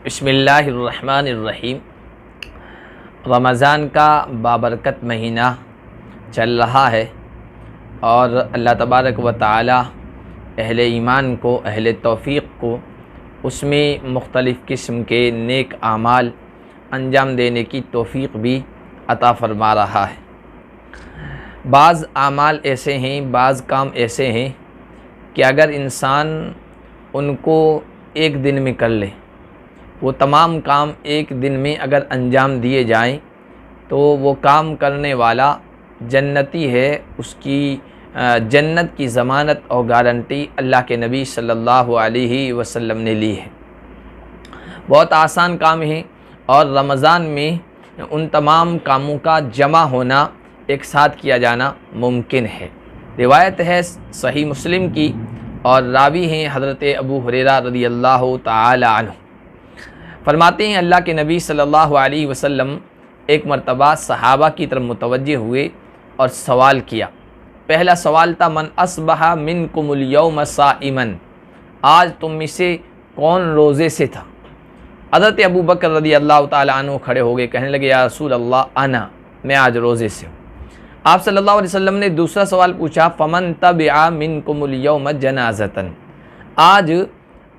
बिस्मिल्लाहिर्रहमानिर्रहीम। रमज़ान का बाबरकत महीना चल रहा है और अल्लाह तबारक व तआला अहले ईमान को, अहले तौफ़ीक़ को उसमें मुख्तलिफ़ किस्म के नेक आमाल अंजाम देने की तौफ़ीक़ भी अता फ़रमा रहा है। बाज़ आमाल ऐसे हैं, बाज़ काम ऐसे हैं कि अगर इंसान उनको एक दिन में कर ले, वो तमाम काम एक दिन में अगर अंजाम दिए जाएं तो वो काम करने वाला जन्नती है। उसकी जन्नत की ज़मानत और गारंटी अल्लाह के नबी सल्लल्लाहु अलैहि वसल्लम ने ली है। बहुत आसान काम है और रमज़ान में उन तमाम कामों का जमा होना, एक साथ किया जाना मुमकिन है। रिवायत है सही मुस्लिम की और रावी हैं हज़रत अबू हुरैरा रज़ियल्लाहु ताला अन्हु। फरमाते हैं अल्लाह के नबी सल्लल्लाहु अलैहि वसल्लम एक मरतबा सहाबा की तरफ मुतवज्जे हुए और सवाल किया। पहला सवाल था, मन अस्बहा मिनकुमुल यौम साइमन, आज तुम में से कौन रोज़े से था? हज़रत अबू बकर रज़ियल्लाहु ताला अन्हु खड़े हो गए, कहने लगे, या रसूल अल्लाह, अना, मैं आज रोज़े से हूँ। आप सल्लल्लाहु अलैहि वसल्लम ने दूसरा सवाल पूछा, फ़मन तबिआ मिनकुमुल यौम जनाज़तन, आज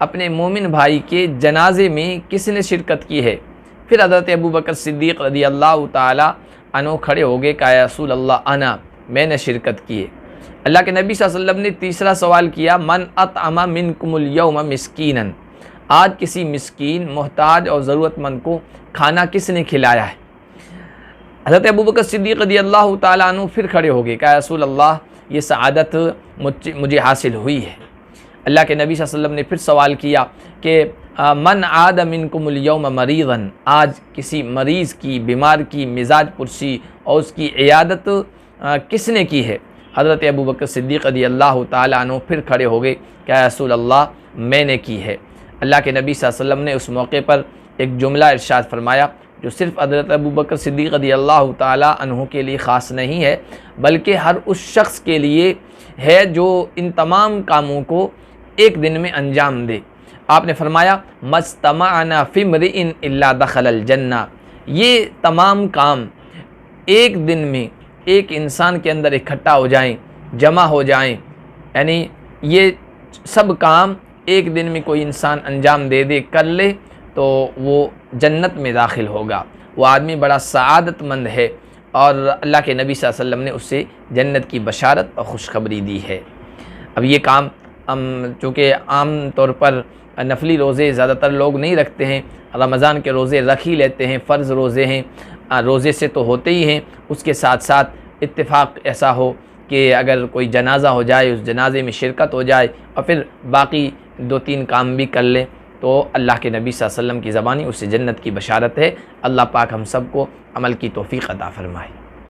अपने मोमिन भाई के जनाजे में किसने शिरकत की है? फिर हज़रत अबू बकर सिद्दीक़ रज़ियल्लाहु ताला अन्हु खड़े हो गए, कहा, या रसूल अल्लाह, अना, मैंने शिरकत की है। अल्लाह के नबी सल्लल्लाहु अलैहि वसल्लम ने तीसरा सवाल किया, मन अतअमा मिनकुमुल यौम मिस्कीनन, आज किसी मिस्कीन, मोहताज और ज़रूरतमंद को खाना किसने खिलाया है? हज़रत अबू बकर सिद्दीक़ रज़ियल्लाहु ताला अन्हु फिर खड़े हो गए, कहा, या रसूल अल्लाह, ये सआदत मुझे हासिल हुई है। अल्लाह के नबी सल्लल्लाहु अलैहि वसल्लम ने फिर सवाल किया कि मन आद मिनकुमुल यौम मरीज़न, आज किसी मरीज़ की, बीमार की मिजाज पुरसी और उसकी इयादत किसने की है? हज़रत अबू बकर सिद्दीक़ रज़ियल्लाहु ताला अन्हु फिर खड़े हो गए, क्या या रसूल अल्लाह, मैंने की है। अल्लाह के नबी सल्लल्लाहु अलैहि वसल्लम ने उस मौके पर एक जुमला इरशाद फरमाया जो सिर्फ़ हज़रत अबू बकर सिद्दीक़ रज़ियल्लाहु ताला अन्हु के लिए ख़ास नहीं है, बल्कि हर उस शख्स के लिए है जो इन तमाम कामों को एक दिन में अंजाम दे। आपने फरमाया, मस्तमाअना फिम्रिइन इल्ला दखलल जन्ना, ये तमाम काम एक दिन में एक इंसान के अंदर इकट्ठा हो जाएं, जमा हो जाएं, यानी ये सब काम एक दिन में कोई इंसान अंजाम दे कर ले तो वो जन्नत में दाखिल होगा। वो आदमी बड़ा सआदतमंद है और अल्लाह के नबी सल्लल्लाहु अलैहि वसल्लम ने उससे जन्नत की बशारत और खुशखबरी दी है। अब ये काम चूँकि आम तौर पर नफली रोज़े ज़्यादातर लोग नहीं रखते हैं, रमज़ान के रोज़े रख ही लेते हैं, फ़र्ज़ रोज़े हैं, रोज़े से तो होते ही हैं। उसके साथ साथ इत्तेफाक ऐसा हो कि अगर कोई जनाज़ा हो जाए, उस जनाजे में शिरकत हो जाए और फिर बाकी 2-3 काम भी कर ले तो अल्लाह के नबी सल्लल्लाहु अलैहि वसल्लम की ज़बानी उससे जन्नत की बशारत है। अल्लाह पाक हम सब को अमल की तौफ़ीक़ अता फ़रमाए।